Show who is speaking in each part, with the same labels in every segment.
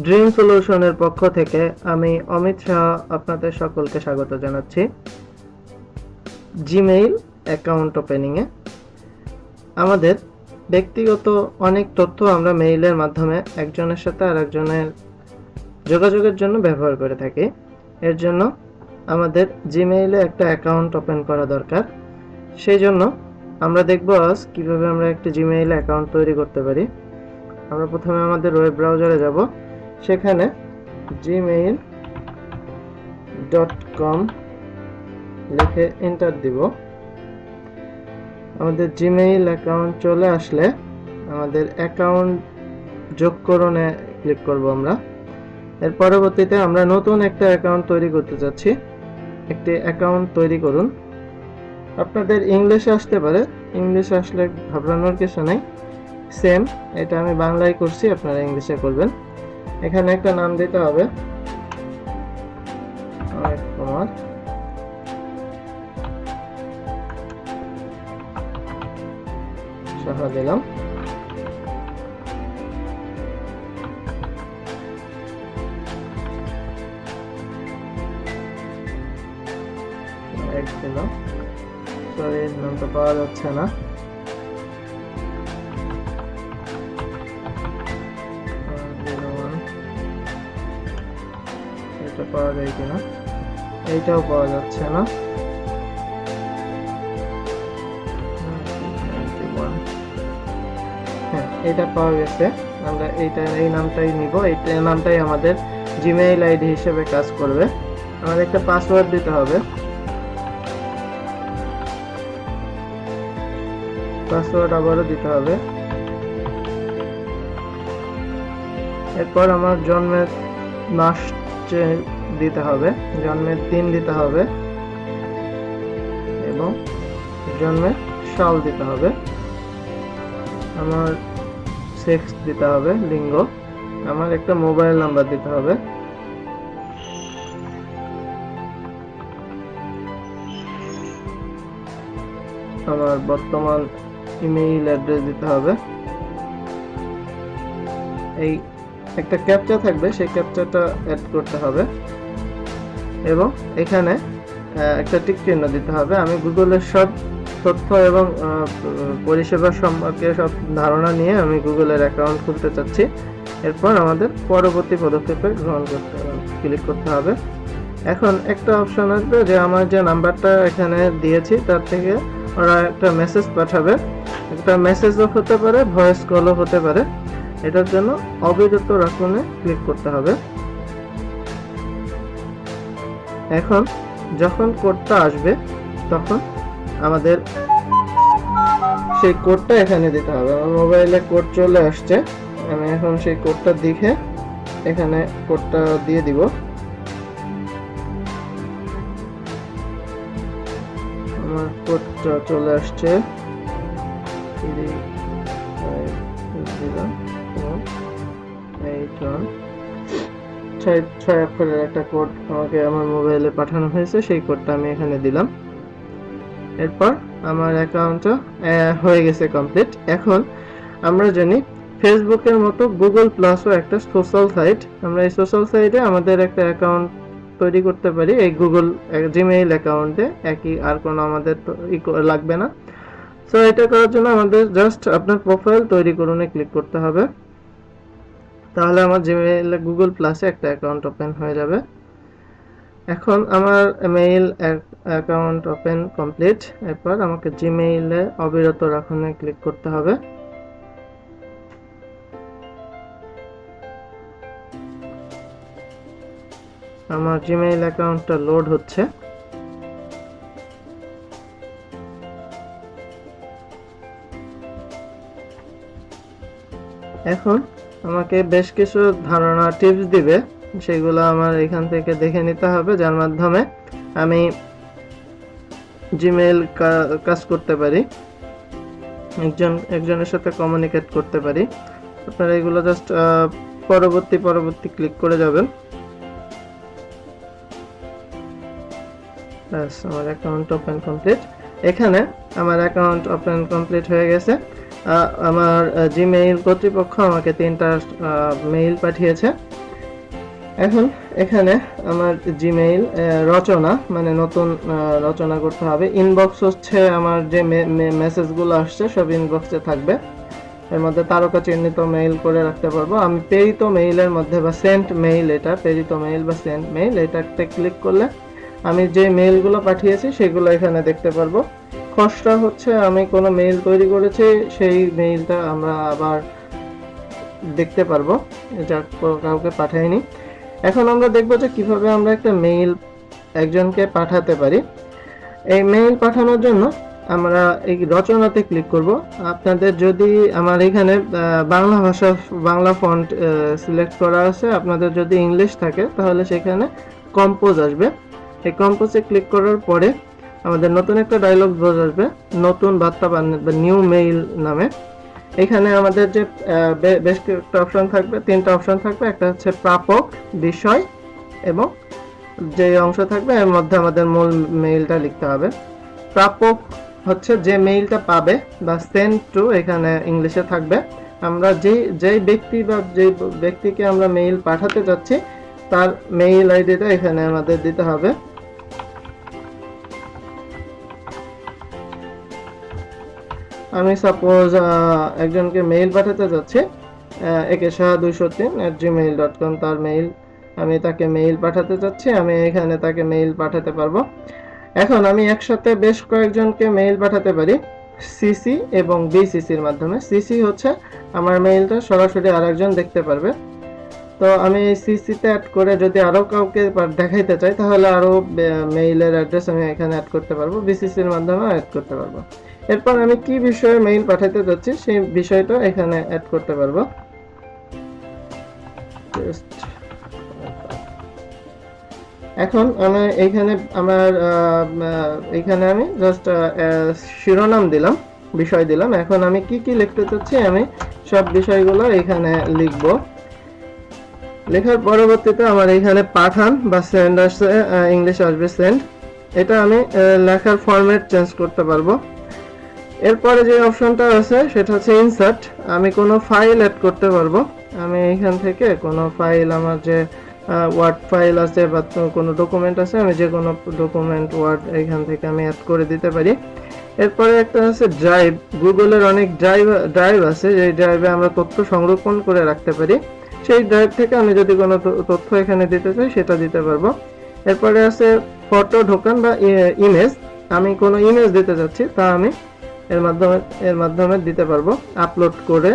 Speaker 1: Dream সলিউশনের পক্ষ থেকে আমি অমিত শাহ আপনাদের সকলকে স্বাগত জানাচ্ছি জিমেইল অ্যাকাউন্ট ওপেনিংয়ে। আমাদের ব্যক্তিগত অনেক তথ্য আমরা মেইলের মাধ্যমে একজনের সাথে আরেকজনের যোগাযোগের জন্য ব্যবহার করে থাকি। এর জন্য আমাদের জিমেইলে একটা অ্যাকাউন্ট ওপেন করা দরকার। সেই জন্য আমরা দেখব আজ কীভাবে আমরা একটা জিমেইল অ্যাকাউন্ট তৈরি করতে পারি। আমরা প্রথমে আমাদের ওয়েব ব্রাউজারে যাব, সেখানে gmail.com লিখে এন্টার দিব। আমাদের জিমেইল অ্যাকাউন্ট চলে আসলে আমাদের অ্যাকাউন্ট যোগকরণে ক্লিক করব আমরা। এর পরবর্তীতে আমরা নতুন একটা অ্যাকাউন্ট তৈরি করতে যাচ্ছি। একটি অ্যাকাউন্ট তৈরি করুন। আপনাদের ইংলিশে আসতে পারে, ইংলিশে আসলে ঘাবড়ানোর কিছু নেই। সেম এটা আমি বাংলায় করছি, আপনারা ইংলিশে করবেন। এখানে একটা নাম দিতে হবে, অমিত কুমার। সাহা দিলাম। সরি, নামটা পাওয়া যাচ্ছে না। এটা পাওয়া যায় কিনা, এইটাও পাওয়া যাচ্ছে না। হ্যাঁ, এটা পাওয়া গেছে। আমরা এই নামটাই নিব, এই নামটাই আমাদের জিমেইল আইডি হিসেবে কাজ করবে। আমাদের একটা পাসওয়ার্ড দিতে হবে। পাসওয়ার্ড আবারও দিতে হবে। এরপর আমার জন্মের মাস দিতে হবে, জন্মের দিন দিতে হবে এবং জন্মের সাল দিতে হবে। আমার সেক্স দিতে হবে, লিঙ্গ। আমার একটা মোবাইল নাম্বার দিতে হবে। আমার বর্তমান ইমেইল অ্যাড্রেস দিতে হবে। এই একটা ক্যাপচা থাকবে, সেই ক্যাপচাটা অ্যাড করতে হবে এবং এখানে একটা টিক চিহ্ন দিতে হবে। আমি গুগলের সব তথ্য এবং পরিষেবা সম্পর্কে সব ধারণা নিয়ে আমি গুগলের অ্যাকাউন্ট খুলতে চাচ্ছি। এরপর আমাদের পরবর্তী পদক্ষেপে ক্লিক করতে হবে। এখন একটা অপশন আসবে যে আমার যে নাম্বারটা এখানে দিয়েছি তার থেকে ওরা একটা মেসেজ পাঠাবে। একটা মেসেজও হতে পারে, ভয়েস কলও হতে পারে। এটার জন্য অবিরত রাখুনে ক্লিক করতে হবে। এখন যখন কোডটা আসবে তখন আমাদের সেই কোডটা এখানে দিতে হবে। আমার মোবাইলে কোড চলে আসছে, আমি এখন সেই কোডটা দেখে এখানে কোডটা দিয়ে দিব। আমার কোডটা চলে আসছে, 6 অক্ষরের একটা কোড আমাকে আমার মোবাইলে পাঠানো হয়েছে, সেই কোডটা আমি এখানে দিলাম। এরপর আমার অ্যাকাউন্টটা হয়ে গেছে কমপ্লিট। এখন আমরা জানি ফেসবুকের মতো গুগল প্লাসও একটা সোশ্যাল সাইট। আমরা এই সোশ্যাল সাইটে আমাদের একটা অ্যাকাউন্ট তৈরি করতে পারি। এই গুগল জিমেইল অ্যাকাউন্টে একই, আর কোনো আমাদের লাগবে না। সো এটা করার জন্য আমাদের জাস্ট আপনার প্রোফাইল তৈরি করুনে ক্লিক করতে হবে। তাহলে আমার জিমেইলে গুগল প্লাসে একটা অ্যাকাউন্ট ওপেন হয়ে যাবে। এখন আমার মেইল অ্যাকাউন্ট ওপেন কমপ্লিট। এরপর আমাকে জিমেইলে অবিরত রাখুনে ক্লিক করতে হবে। আমার জিমেইল অ্যাকাউন্টটা লোড হচ্ছে। এখন আমাকে বেশ কিছু ধারণা টিপস দিবে, সেগুলো আমার এখান থেকে দেখে নিতে হবে, যার মাধ্যমে আমি জিমেইল কাজ করতে পারি, একজনের সাথে কমিউনিকেট করতে পারি। আপনারা এগুলো জাস্ট পরবর্তী ক্লিক করে যাবেন। ব্যাস, আমার অ্যাকাউন্ট ওপেন কমপ্লিট। এখানে আমার অ্যাকাউন্ট ওপেন কমপ্লিট হয়ে গেছে। আমার জিমেইল কর্তৃপক্ষ আমাকে 3টা মেইল পাঠিয়েছে। এখন এখানে আমার জিমেইল রচনা মানে নতুন রচনা করতে হবে। ইনবক্স হচ্ছে আমার যে মেসেজগুলো আসছে সব ইনবক্সে থাকবে। এর মধ্যে তারকা চিহ্নিত মেইল করে রাখতে পারবো। আমি প্রেরিত মেইলের মধ্যে বা সেন্ট মেইল, এটা প্রেরিত মেইল বা সেন্ট মেইল, এটাতে ক্লিক করলে আমি যে মেইলগুলো পাঠিয়েছি সেগুলো এখানে দেখতে পারবো। খসড়া হচ্ছে আমি কোনো মেইল তৈরি করেছি সেই মেইলটা আমরা আবার দেখতে পারবো, যা কাউকে পাঠাইনি। এখন আমরা দেখবো যে কিভাবে আমরা একটা মেইল একজনকে পাঠাতে পারি। এই মেইল পাঠানোর জন্য আমরা এই রচনাতে ক্লিক করব। আপনাদের যদি আমার এখানে বাংলা ভাষা বাংলা ফন্ট সিলেক্ট করা আছে, আপনাদের যদি ইংলিশ থাকে তাহলে সেখানে কম্পোজ আসবে। এই কম্পোজে ক্লিক করার পরে আমাদের নতুন একটা ডায়লগ বক্স আসবে, নতুন বার্তা বা নিউ মেইল নামে। এখানে আমাদের যে বেশ কয়েকটা অপশন থাকবে, তিনটা অপশন থাকবে। একটা হচ্ছে প্রাপক, বিষয় এবং যে অংশ থাকবে এর মধ্যে আমাদের মূল মেইলটা লিখতে হবে। প্রাপক হচ্ছে যে মেইলটা পাবে বা সেন্ড টু এখানে ইংলিশে থাকবে। আমরা যেই ব্যক্তি বা যে ব্যক্তিকে আমরা মেইল পাঠাতে যাচ্ছি তার মেইল আইডিটা এখানে আমাদের দিতে হবে। আমি সাপোজ একজনকে মেইল পাঠাতে যাচ্ছি, ekesha203@gmail.com তার মেইল। আমি তাকে মেইল পাঠাতে যাচ্ছি, আমি এখানে তাকে মেইল পাঠাতে পারবো। এখন আমি একসাথে বেশ কয়েকজনকে মেইল পাঠাতে পারি সিসি এবং বিসিসির মাধ্যমে। সিসি হচ্ছে আমার মেইলটা সরাসরি আরেকজন দেখতে পারবে। তো আমি এই সিসিতে অ্যাড করে যদি আরও কাউকে দেখাইতে চাই তাহলে আরও মেইলের অ্যাড্রেস আমি এখানে অ্যাড করতে পারবো, বিসিসির মাধ্যমে অ্যাড করতে পারবো। এরপর আমি কি বিষয়ে মেইল পাঠাতে যাচ্ছি সেই বিষয়টা এখানে অ্যাড করতে পারবো। এখন আমি এইখানে আমি জাস্ট শিরোনাম দিলাম, বিষয় দিলাম। এখন আমি কি কি লিখতে চাচ্ছি আমি সব বিষয়গুলো এখানে লিখব। লেখার পরবর্তীতে আমার এখানে পাঠান বা সেন্ড আসছে, ইংলিশ আসবে সেন্ড। এটা আমি লেখার ফরম্যাট চেঞ্জ করতে পারবো। এরপরে যে অপশনটা আছে সেটা হচ্ছে ইনসার্ট। আমি কোনো ফাইল অ্যাড করতে পারবো। আমি এখান থেকে কোনো ফাইল, আমার যে ওয়ার্ড ফাইল আছে বা কোনো ডকুমেন্ট আছে, আমি যে কোনো ডকুমেন্ট ওয়ার্ড এখান থেকে আমি অ্যাড করে দিতে পারি। এরপরে একটা আছে ড্রাইভ। গুগলের অনেক ড্রাইভ আছে, যেই ড্রাইভে আমরা তথ্য সংরক্ষণ করে রাখতে পারি। সেই ড্রাইভ থেকে আমি যদি কোনো তথ্য এখানে দিতে চাই সেটা দিতে পারবো। এরপরে আছে ফটো ঢোকান বা ইমেজ। আমি কোনো ইমেজ দিতে চাচ্ছি তা আমি এর মাধ্যমে দিতে পারবো আপলোড করে।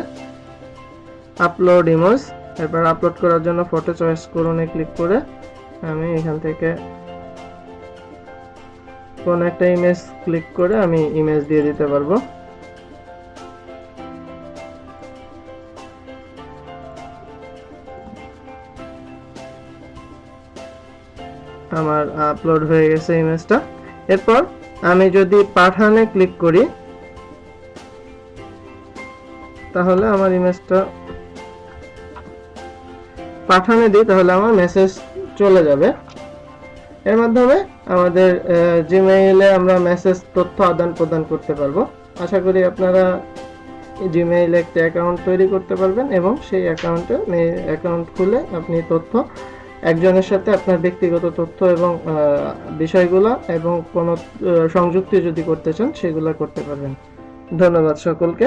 Speaker 1: আপলোড ইমেজ, এরপর আপলোড করার জন্য ফটো চয়েস করুন ক্লিক করে আমি এখান থেকে কোন একটা ইমেজ ক্লিক করে আমি ইমেজ দিয়ে দিতে পারবো। আমার আপলোড হয়ে গেছে ইমেজটা। এরপর আমি যদি পাঠানে ক্লিক করি তাহলে আমার ইমেজটা পাঠানে দিই তাহলে আমার মেসেজ চলে যাবে। এর মাধ্যমে আমাদের জিমেইলে আমরা মেসেজ তথ্য আদান প্রদান করতে পারবো। আশা করি আপনারা জিমেইলে একটা অ্যাকাউন্ট তৈরি করতে পারবেন এবং সেই অ্যাকাউন্ট খুলে আপনি তথ্য একজনের সাথে আপনার ব্যক্তিগত তথ্য এবং বিষয়গুলো এবং কোনো সংযুক্তি যদি করতে চান সেগুলো করতে পারবেন। ধন্যবাদ সকলকে।